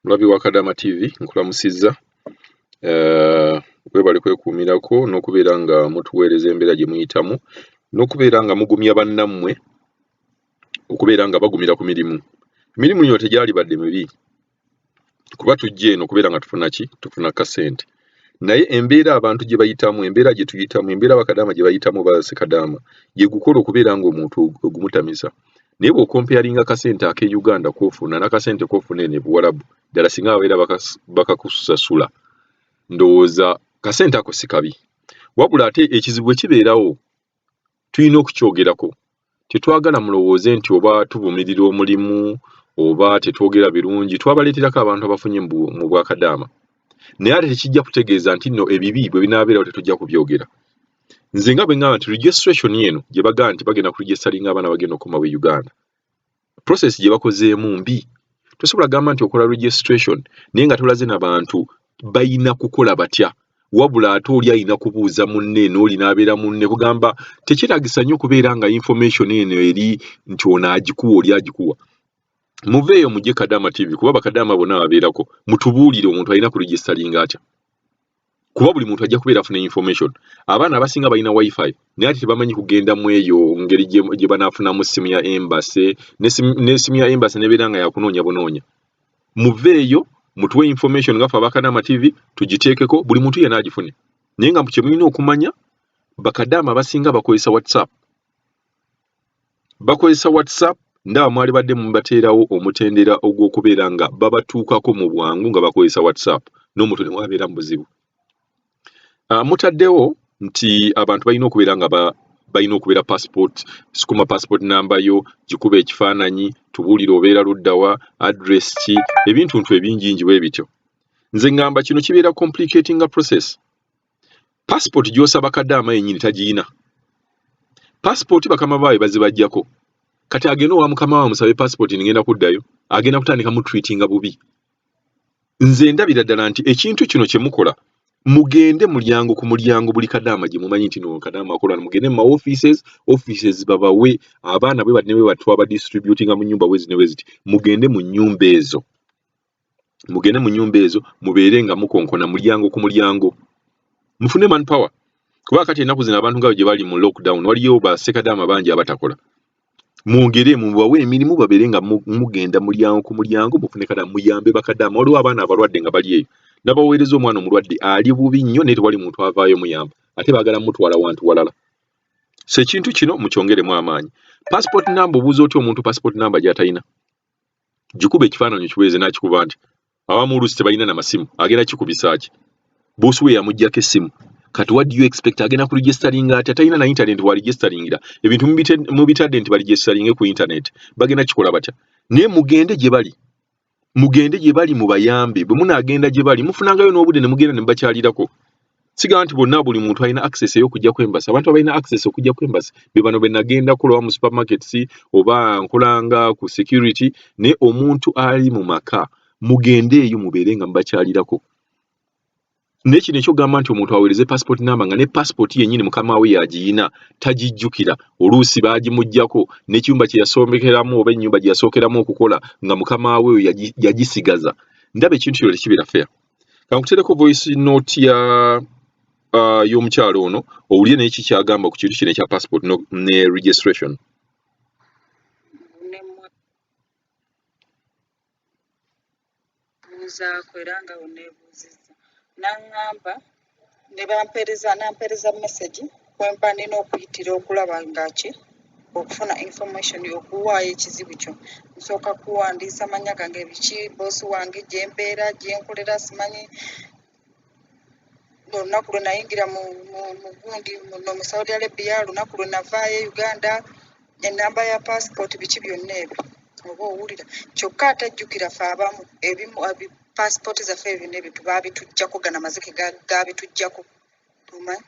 Mulabi wa Kadama TV nkulamusizza webale kwekuumirako n'okubeera nga mutuweereza embeera gye muyitamu n'okubeera nga mugumya bannammwe okubeera nga bagumira ku mirimu. Emirimu gino tegyalibadde mibi kuba tujja eno okubeera nga tufuna kasente, naye embeera abantu gye bayitamu, embeera gye tuyitamu, embeera bakadaama gye bayitamu basekadaama gye gukola okubeera ng'omuntu ogumutamisa. Naye bw'okompeyalinga kasente ak'e Uganda k'ofuna n'akasente k'ofuna eno e Buwarabu, ddala singa babeera bakakusasula, ndowooza kasente ako si kabi. Wabula ate ekizibu ekibeerawo tulina okukyogerako. Tetwagala mulowooze nti oba tuvumirira omulimu oba tetwogera birungi, twabaleeterako abantu abafunye mu Bwakadaama. Naye ate tekijja kutegeeza nti nno ebibi bwe binaabeerawo tetujja kubyogera. Nze nga bwe ngamba nti registration eno gye bagamba nti bagenda ku registaringa abaana bagenda okukomawo e Uganda, process gye bakozeemu mbi. Tosobola gamba nti okola registration naye nga tolaze n'abantu bayina kukola batya, wabula ate oli ayina kubuuza munne n'oli n'abeera munne, kugamba tekiragisa nnyo okubeera nga information eno eri nti ono agikuwa oli agikuwa. Muveeyo mujje Kadama TV kuba bakadaama bonna babeerako, mutubuulire omuntu alina ku registaringa atya. Kuba buli muntu ajja kubeera afuna information. Abaana abasinga balina wifi naye ate tebamanyi kugenda mu eyo ngeri gye banaafunamu ssimu ya embassy, n'essimu ya embassy nebeera nga yakunoonya bunoonya. Muveeyo mutuwe information nga ffe abakadaama TV tugiteekeko, buli muntu yenna agifune. Naye nga kye mulina okumanya, bakadaama abasinga bakozesa WhatsApp. Bakozesa WhatsApp, ndaba mwali badde mubateerawo omutendera ogw'okubeera nga babatuukako mu bwangu nga bakozesa WhatsApp, n'omuntu ne wabeera mu buzibu. Mutaddewo nti abantu balina okubeera nga balina okubeera passport, sukuma passport namba yo, gikuba ekifaananyi, tubuulire obeera luddawa, address ki, ebintu ebingingi bwe bityo. Nze ngamba kino kibeera complicating process. Passport gy'osaba Kadaama yennyini tagiyina. Passport bakama baawe bazibajjako. Kati agenda owa mukama waawe musabe passport ngenda kuddayo, agenda kutandika mu treatinga bubi. Nze ndabira ddala nti ekintu kino kye mukola, mugende mulyango ku mulyango buli Kadaama gye mumanyi nti no Kadaama akola, mugende mu offices babawe abaana bwe bati ne bwe batwa ba distributinga mu nnyumba bwezi ne bwezi, mugende mu nnyumba ezo. Mugende mu nnyumba ezo mubeere nga mukonkona mulyango ku mulyango. Mufune manpower. Kuba kati ennaku zino abantu nga gye bali mu lockdown waliyo bassekadaama bangi abatakola. Mwongere mubawe emirimu babeere nga mugenda mulyango ku mulyango mufune Kadaama muyambe bakadaama. Waliwo abaana abalwadde nga bali eyo. Nabaweereza omwana omulwadde ali bubi nnyo naye tewali muntu avaayo muyamba. Ate baagala mutwala wantu walala. So ekintu kino mukyongeremu amaanyi. Passport number obuuza otya omuntu passport number gy'atalina. Gikuba ekifaananyi kiweeze n'akikuba nti abamu oluusi tebalina n'amasimu. Agenda kikubisa ki? Bosi we yamuggyako essimu. Kati what do you expect? Agenda ku registaringa ati atalina na internet wa registaringira. Ebintu mubitadde nti baregistaringe ku internet. Bagenda kikola batya? Naye mugende gye bali. Mugende gye bali mubayambe. Bwe munaagenda gye bali mufunangayo n'obudde ne mugenda ne mubakyalirako. Sigamba nti bonna buli muntu alina access ey'okujja kwembasa. Abantu abalina access okujja kwembasa be bano be nagenda kulowa mu supermarkets oba nkolanga ku security, naye omuntu ali mu maka mugende eyo mubeere nga mubakyalirako. Naye kino ekyogamba nti omuntu aweereze passport number nga ne passport yennyini mukama we yagiyina tagijjukira, oluusi baagimuggyako n'ekiyumba kye yasoomekeramu oba ennyumba gye yasookeramu okukola nga mukama we yagisigaza. Ndaba ekintu kino tekibeera fair. Kankuteereko voice note y'omukyalo ono owulire naye kikyagamba ku kintu kino ekya passport ne registration. Era nga oneebuuzizza n'aŋŋamba ne nampeereza message kwempa nina okuyitira okulaba ngaki okufuna information okuwaayo ekizibu kyo. Nsooka kuwandiisa mannya gange biki, boosi wange gye mbeera gye nkolera simanyi. Olunaku lwe nayingira mu gundi mu Saudi Arabia, olunaku lwe navaayo Uganda, ennamba ya passport, biki byonna ebyo oba owulira. Kyokka atajjukira ffe abamu ebimu passport zaffe ebyo n'ebintu baabituggyako, gana amazike gaabituggyako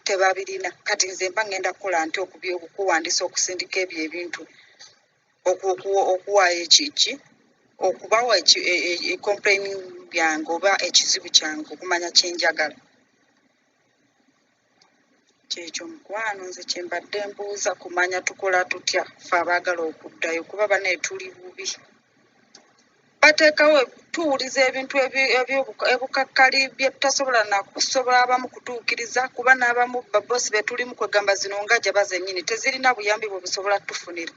tebabirina. Kati nze mba ngenda kukola nti okuwandiisa okusindika ebyo ebintu okuwaayo ekiki okubawa complaining byange oba ekizibu kyange okumanya kyenjagala. Kyekyo mukwano nze kye mbadde mbuuza kumanya tukola tutya ffe abaagala okuddayo kuba bane tuli bubi. Bateekawo tuwuliza ebintu ebukakkali bye tutasobola nakusobola abamu kutuukiriza kuba n'abamu babosi betulimu kwegamba zino ngajja bazennyini tezirina buyambi bwe busobola tufunira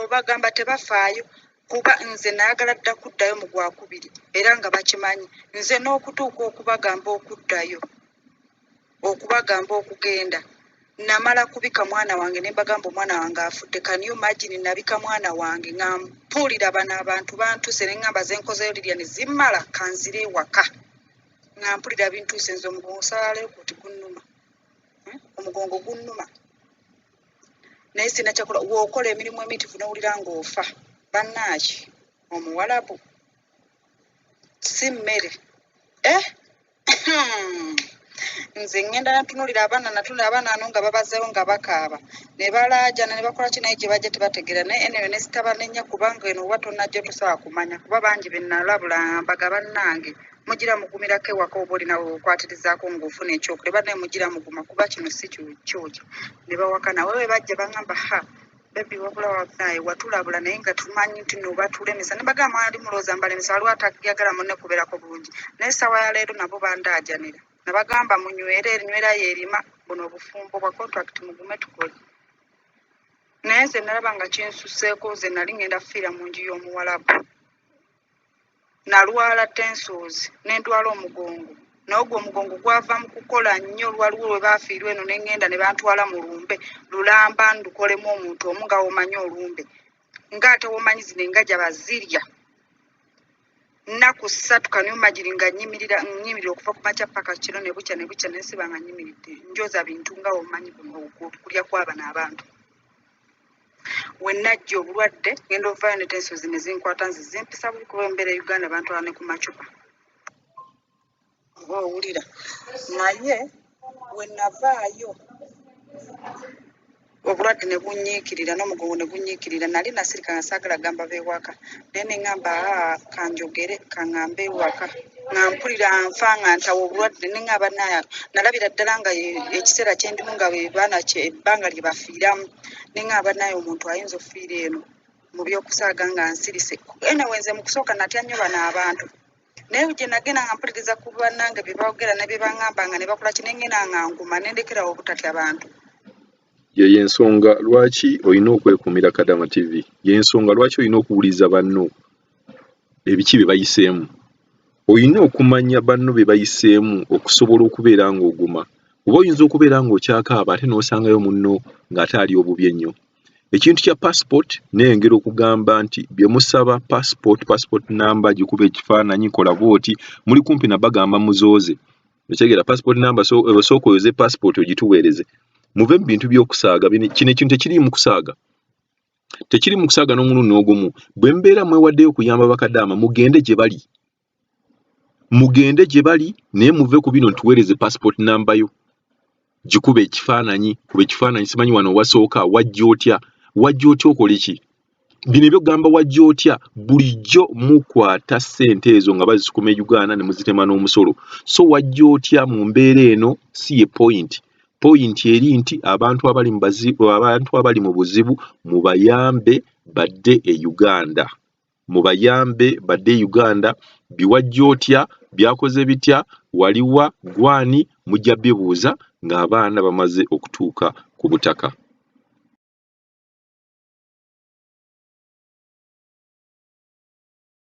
obagamba tebafaayo kuba nze naagala dda kuddayo mu gwakubiri era nga bakimanyi nze n'okutuuka okubagamba okuddayo okubagamba okugenda namala kubika mwana wange ne mbagamba omwana wange afudde kaniyo magini nabika mwana wange nga mpulira bano abantu bantuse ne ngamba ze nkozeyo lirya ne zimmala kanzire ewaka nga mpulira bintuse nze omugongo salaaleyo kuti gunnuma omugongo gunnuma naye sina kyakola wookola emirimu emitifu nowulira ng'ofa bannaaki omuwalabu si mmere nze ngenda natunulira abaana ano nga babazeewo nga bakaaba ne balaajana ne bakola ki naye gye bajja tebategeera naye eneyo ne sitabanenya kubanga eno oba tonajja tosobola kumanya kuba bangi be nalabula mbaga bannange mugira mugumirako ewaka oba olina okwatirizaako ng'ofuna ekyokule banaye mugira muguma kuba kino si kyokyo ne bawakana wewe bajja baŋŋamba bebi wabula wabulaye watulabula naye nga tumanyi nti noba tulemesa ne bagamba ali mulooza mbalemesa waliwo atayagala munne kubeerako bulungi naye essaawa ya leero nabo bandaajanira ne bagamba munywere erinywera yeerima buno obufumbo bwa contract mugume tukole naye nze nalaba nga kinsuseeko ze nali ngenda fiira mu nju y'omuwalabu nalwala tensozi ne ndwala omugongo n'ogwo omugongo gwava mu kukola nnyo lwaliwo lwe baafiirwa eno ne ngenda ne bantwala mu lumbe lulamba ndukolemu omuntu omu nga womanyi olumbe ng'ate womanyi zino engajja bazirya nnaku 3 kaniyo magiri nga nnyimirira okuva ku makya paka kiro ne bukya ne siba nga nnyimiridde njoza bintu nga womanyi kulya kw'abano abantu we najja obulwadde ngenda ovaayo ne tensozi ne zinkwata nze zimpisa buli kuba embeera e Uganda bantwala ne ku macupa oba owulira naye we navaayo obulwadde ne bunyiikirira n'omugongo ne gunyiikirira nali nasirika nga saagala gamba beewaka naye ne ŋŋamba kanjogere kaŋŋambe ewaka nga mpulira nfa nga ntawa obulwadde ne ŋŋamba naye nalabira ddala nga ekiseera kye ndimu nga baana ebbanga lye bafiiramu ne ŋŋamba naye omuntu ayinza okufiira eno mu by'okusaaga nga nsirise enewe nze mu kusooka natya nnyo bano abantu naye gye nagenda nga mpuliriza ku bannange bye boogera ne bye baŋŋamba nga ne bakola ki ne ngenda nga nguma ne ndekerawo obutatya bantu yensonga lwaki olina okwekumira Kadama TV yensonga lwaki olina okuwuliza banno ebiki bye bayiseemu olina okumanya banno bye bayiseemu okusobola okubeera ng'oguma oba oyinza okubeera ng'okyakaaba ate n'osangayo munno ng'ate ali obubi ennyo ekintu kya passport neyongera okugamba nti bye musaba passport number gikuba ekifaananyi kola bwoti muli kumpi nabagamba muzooze ekitegeera passport number sooka oyoze passport ogituweereze muve mu bintu by'okusaaga kino ekintu tekiri mu kusaaga n'omulundi n'ogumu bwe mbeera mwewaddeyo okuyamba bakadaama mugende gye bali naye muve ku bino ntuweereze passport number yo gikuba ekifaananyi simanyi wano wasooka wajja otya okole ki bino ebyokugamba wajja otya bulijjo mukwata ssente ezo nga bazikuma e Uganda ne muzitema n'omusolo so wajja otya mu mbeera eno si ye point eri nti abantu abali mu buzibu mubayambe badde e Uganda biwajja otya byakoze bitya waliwa gwani mujja bibuuza ng'abaana bamaze okutuuka ku butaka